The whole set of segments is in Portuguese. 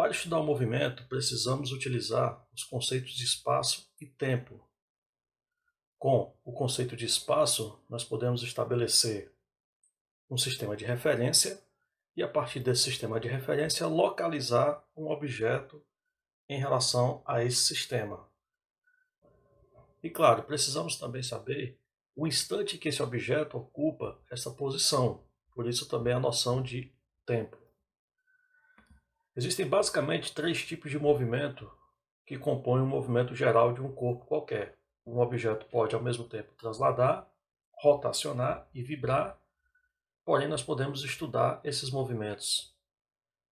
Para estudar o movimento, precisamos utilizar os conceitos de espaço e tempo. Com o conceito de espaço, nós podemos estabelecer um sistema de referência e, a partir desse sistema de referência, localizar um objeto em relação a esse sistema. E, claro, precisamos também saber o instante que esse objeto ocupa essa posição, por isso também a noção de tempo. Existem basicamente três tipos de movimento que compõem o movimento geral de um corpo qualquer. Um objeto pode, ao mesmo tempo, transladar, rotacionar e vibrar, porém nós podemos estudar esses movimentos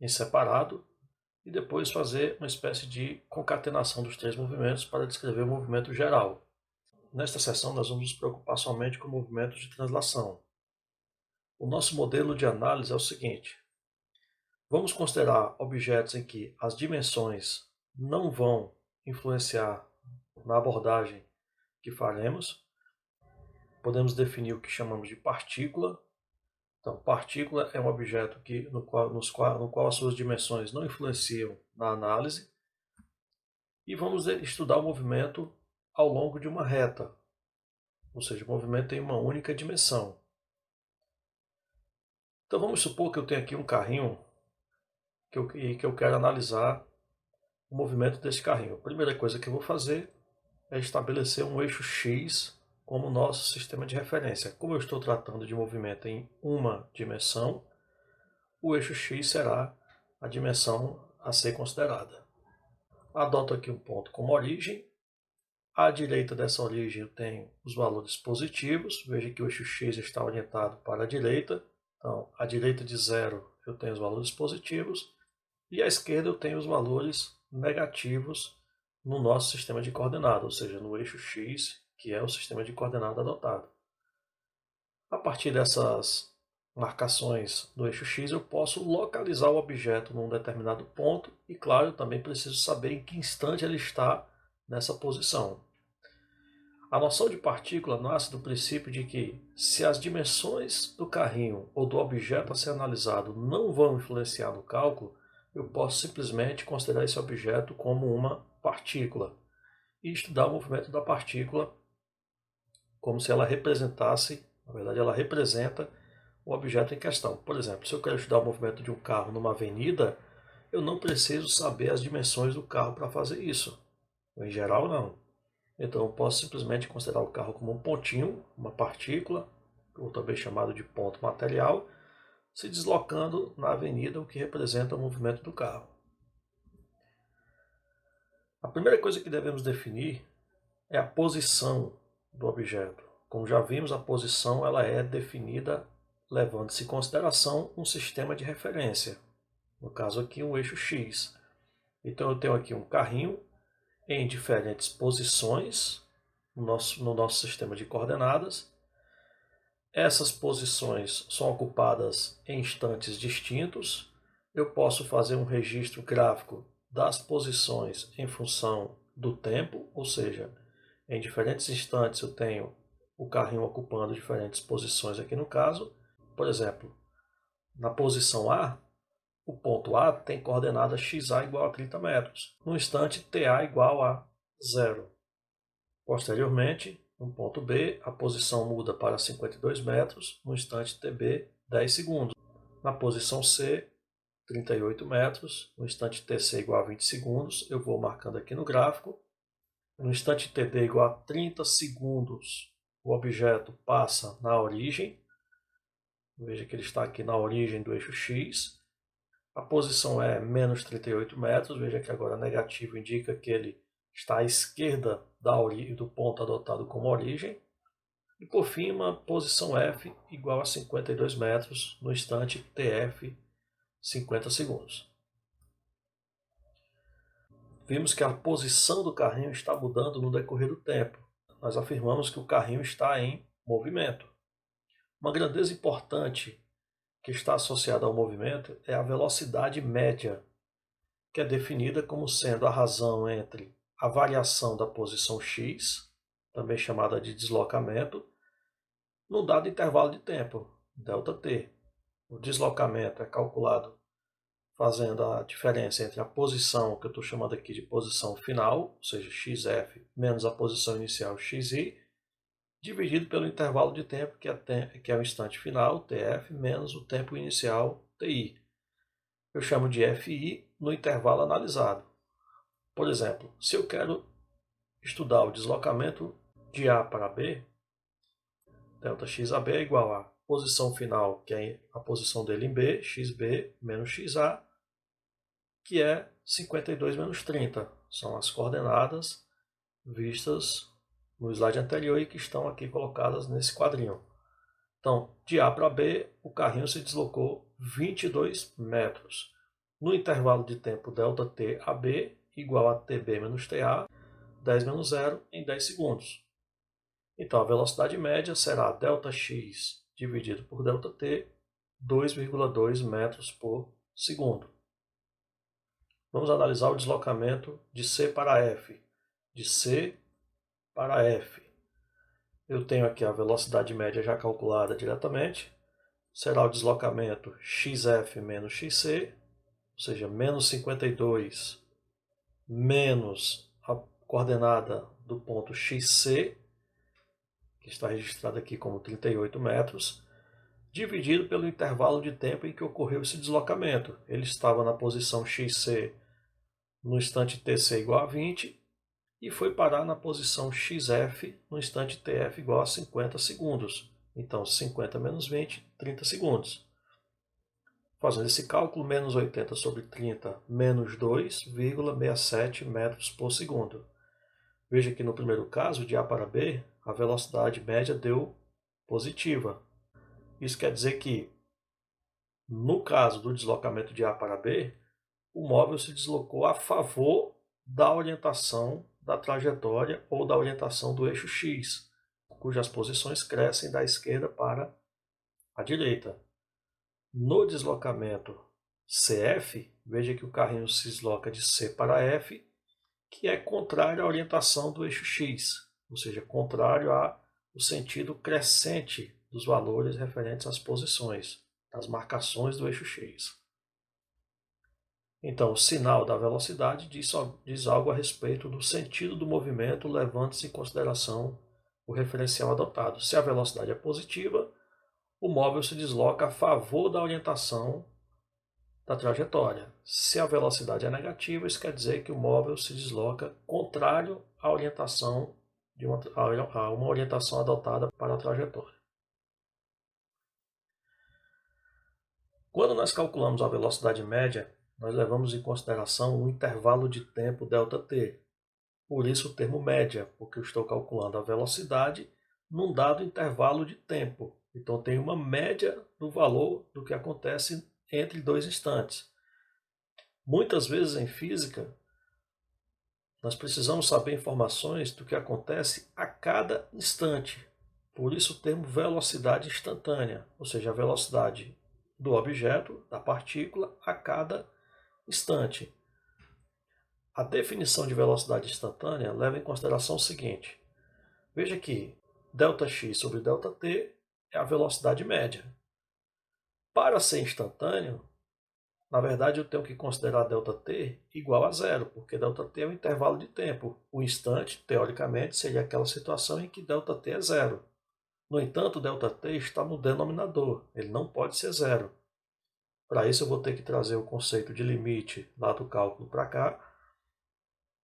em separado e depois fazer uma espécie de concatenação dos três movimentos para descrever o movimento geral. Nesta seção, nós vamos nos preocupar somente com movimentos de translação. O nosso modelo de análise é o seguinte: vamos considerar objetos em que as dimensões não vão influenciar na abordagem que faremos. Podemos definir o que chamamos de partícula. Então, partícula é um objeto no qual as suas dimensões não influenciam na análise. E vamos estudar o movimento ao longo de uma reta, ou seja, o movimento tem uma única dimensão. Então vamos supor que eu tenho aqui um carrinho que eu quero analisar o movimento desse carrinho. A primeira coisa que eu vou fazer é estabelecer um eixo X como nosso sistema de referência. Como eu estou tratando de movimento em uma dimensão, o eixo X será a dimensão a ser considerada. Adoto aqui um ponto como origem. À direita dessa origem eu tenho os valores positivos. Veja que o eixo X está orientado para a direita. Então, à direita de 0 eu tenho os valores positivos. E à esquerda eu tenho os valores negativos no nosso sistema de coordenadas, ou seja, no eixo X, que é o sistema de coordenada adotado. A partir dessas marcações do eixo X, eu posso localizar o objeto num determinado ponto e, claro, eu também preciso saber em que instante ele está nessa posição. A noção de partícula nasce do princípio de que, se as dimensões do carrinho ou do objeto a ser analisado não vão influenciar no cálculo, eu posso simplesmente considerar esse objeto como uma partícula e estudar o movimento da partícula como se ela representasse, na verdade ela representa o objeto em questão. Por exemplo, se eu quero estudar o movimento de um carro numa avenida, eu não preciso saber as dimensões do carro para fazer isso. Em geral, não. Então eu posso simplesmente considerar o carro como um pontinho, uma partícula, ou também chamado de ponto material, se deslocando na avenida, o que representa o movimento do carro. A primeira coisa que devemos definir é a posição do objeto. Como já vimos, a posição ela é definida levando-se em consideração um sistema de referência, no caso aqui um eixo X. Então eu tenho aqui um carrinho em diferentes posições no nosso sistema de coordenadas. Essas posições são ocupadas em instantes distintos. Eu posso fazer um registro gráfico das posições em função do tempo, ou seja, em diferentes instantes eu tenho o carrinho ocupando diferentes posições aqui no caso. Por exemplo, na posição A, o ponto A tem coordenada xa igual a 30 metros. No instante, TA igual a 0. Posteriormente, no ponto B, a posição muda para 52 metros, no instante TB, 10 segundos. Na posição C, 38 metros, no instante TC igual a 20 segundos, eu vou marcando aqui no gráfico. No instante TD igual a 30 segundos, o objeto passa na origem. Veja que ele está aqui na origem do eixo X. A posição é menos 38 metros. Veja que agora negativo indica que ele está à esquerda do ponto adotado como origem. E por fim, uma posição F igual a 52 metros no instante TF, 50 segundos. Vimos que a posição do carrinho está mudando no decorrer do tempo. Nós afirmamos que o carrinho está em movimento. Uma grandeza importante que está associada ao movimento é a velocidade média, que é definida como sendo a razão entre a variação da posição x, também chamada de deslocamento, no dado intervalo de tempo, ΔT. O deslocamento é calculado fazendo a diferença entre a posição, que eu estou chamando aqui de posição final, ou seja, xf, menos a posição inicial xi, dividido pelo intervalo de tempo, que é o instante final, tf, menos o tempo inicial, ti. Eu chamo de fi no intervalo analisado. Por exemplo, se eu quero estudar o deslocamento de A para B, delta x a B é igual a posição final, que é a posição dele em B, xb menos xa, que é 52 menos 30. São as coordenadas vistas no slide anterior e que estão aqui colocadas nesse quadrinho. Então, de A para B, o carrinho se deslocou 22 metros. No intervalo de tempo ΔT AB igual a TB menos TA, 10 menos 0 em 10 segundos. Então, a velocidade média será ΔX dividido por ΔT, 2,2 metros por segundo. Vamos analisar o deslocamento de C para F. De C para F. Eu tenho aqui a velocidade média já calculada diretamente. Será o deslocamento xf menos xc, ou seja, menos 52 menos a coordenada do ponto xc, que está registrado aqui como 38 metros, dividido pelo intervalo de tempo em que ocorreu esse deslocamento. Ele estava na posição xc no instante tc igual a 20 e foi parar na posição xf no instante tf igual a 50 segundos. Então, 50 menos 20, 30 segundos. Fazendo esse cálculo, menos 80 sobre 30, menos 2,67 metros por segundo. Veja que no primeiro caso, de A para B, a velocidade média deu positiva. Isso quer dizer que, no caso do deslocamento de A para B, o móvel se deslocou a favor da orientação da trajetória ou da orientação do eixo X, cujas posições crescem da esquerda para a direita. No deslocamento CF, veja que o carrinho se desloca de C para F, que é contrário à orientação do eixo X, ou seja, contrário ao sentido crescente dos valores referentes às posições, às marcações do eixo X. Então, o sinal da velocidade diz algo a respeito do sentido do movimento, levando-se em consideração o referencial adotado. Se a velocidade é positiva, o móvel se desloca a favor da orientação da trajetória. Se a velocidade é negativa, isso quer dizer que o móvel se desloca contrário à orientação a uma orientação adotada para a trajetória. Quando nós calculamos a velocidade média, nós levamos em consideração um intervalo de tempo ΔT. Por isso o termo média, porque eu estou calculando a velocidade num dado intervalo de tempo. Então tem uma média do valor do que acontece entre dois instantes. Muitas vezes em física, nós precisamos saber informações do que acontece a cada instante. Por isso o termo velocidade instantânea, ou seja, a velocidade do objeto, da partícula, a cada instante. A definição de velocidade instantânea leva em consideração o seguinte. Veja que ΔX sobre ΔT é a velocidade média. Para ser instantâneo, na verdade eu tenho que considerar ΔT igual a zero, porque ΔT é o intervalo de tempo. O instante, teoricamente, seria aquela situação em que ΔT é zero. No entanto, ΔT está no denominador, ele não pode ser zero. Para isso eu vou ter que trazer o conceito de limite lá do cálculo para cá,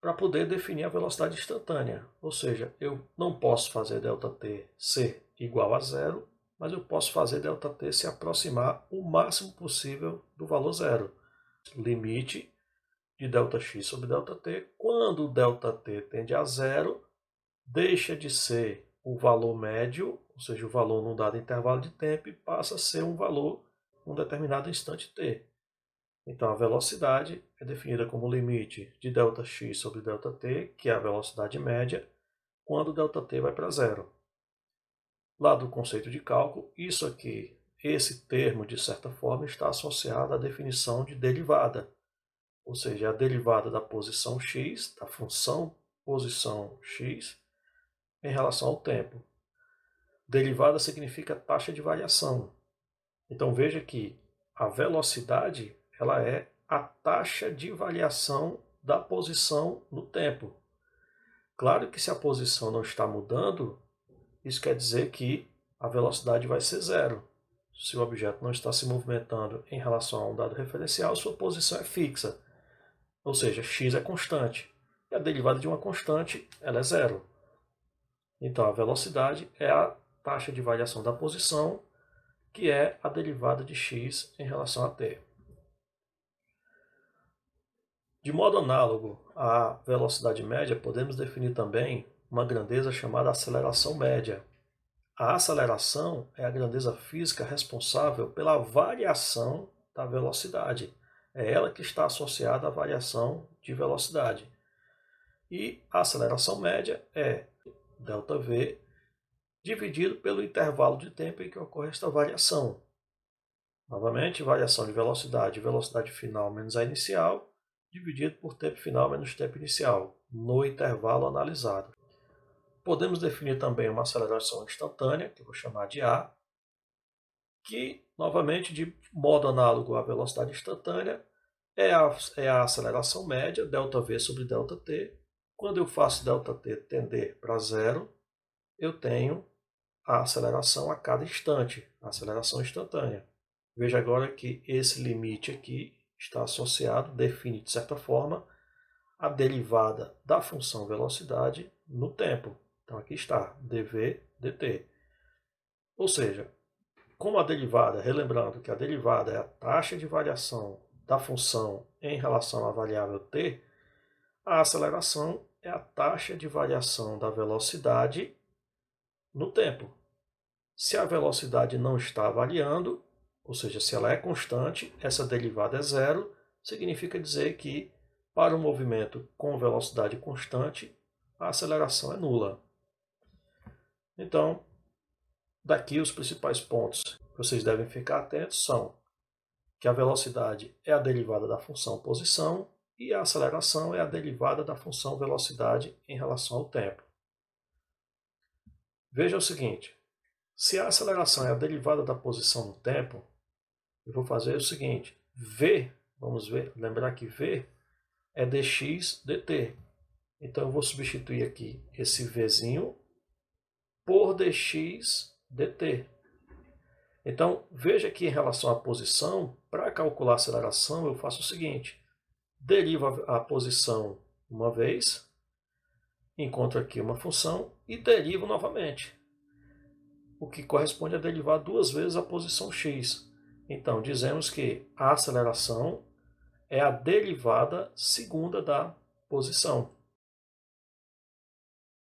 para poder definir a velocidade instantânea. Ou seja, eu não posso fazer ΔT ser igual a zero, mas eu posso fazer ΔT se aproximar o máximo possível do valor zero. Limite de ΔX sobre ΔT, quando o ΔT tende a zero, deixa de ser o valor médio, ou seja, o valor num dado intervalo de tempo, e passa a ser um valor num determinado instante t. Então, a velocidade é definida como limite de ΔX sobre ΔT, que é a velocidade média, quando ΔT vai para zero. Lá do conceito de cálculo, isso aqui, esse termo, de certa forma, está associado à definição de derivada, ou seja, a derivada da posição x, da função posição x, em relação ao tempo. Derivada significa taxa de variação. Então veja que a velocidade ela é a taxa de variação da posição no tempo. Claro que se a posição não está mudando, isso quer dizer que a velocidade vai ser zero. Se o objeto não está se movimentando em relação a um dado referencial, sua posição é fixa. Ou seja, x é constante. E a derivada de uma constante, ela é zero. Então, a velocidade é a taxa de variação da posição, que é a derivada de x em relação a t. De modo análogo à velocidade média, podemos definir também uma grandeza chamada aceleração média. A aceleração é a grandeza física responsável pela variação da velocidade. É ela que está associada à variação de velocidade. E a aceleração média é ΔV dividido pelo intervalo de tempo em que ocorre esta variação. Novamente, variação de velocidade, velocidade final menos a inicial, dividido por tempo final menos tempo inicial, no intervalo analisado. Podemos definir também uma aceleração instantânea, que eu vou chamar de A, que, novamente, de modo análogo à velocidade instantânea, é a aceleração média, ΔV sobre ΔT. Quando eu faço ΔT tender para zero, eu tenho a aceleração a cada instante, a aceleração instantânea. Veja agora que esse limite aqui está associado, define de certa forma, a derivada da função velocidade no tempo. Então aqui está, dv dt. Ou seja, como a derivada, relembrando que a derivada é a taxa de variação da função em relação à variável t, a aceleração é a taxa de variação da velocidade no tempo. Se a velocidade não está variando, ou seja, se ela é constante, essa derivada é zero, significa dizer que para um movimento com velocidade constante, a aceleração é nula. Então, daqui os principais pontos que vocês devem ficar atentos são que a velocidade é a derivada da função posição e a aceleração é a derivada da função velocidade em relação ao tempo. Veja o seguinte, se a aceleração é a derivada da posição no tempo, eu vou fazer o seguinte, v, vamos ver, lembrar que v é dx dt. Então eu vou substituir aqui esse vzinho por dx dt. Então veja que em relação à posição, para calcular a aceleração eu faço o seguinte, derivo a posição uma vez, encontro aqui uma função e derivo novamente, o que corresponde a derivar duas vezes a posição x. Então dizemos que a aceleração é a derivada segunda da posição.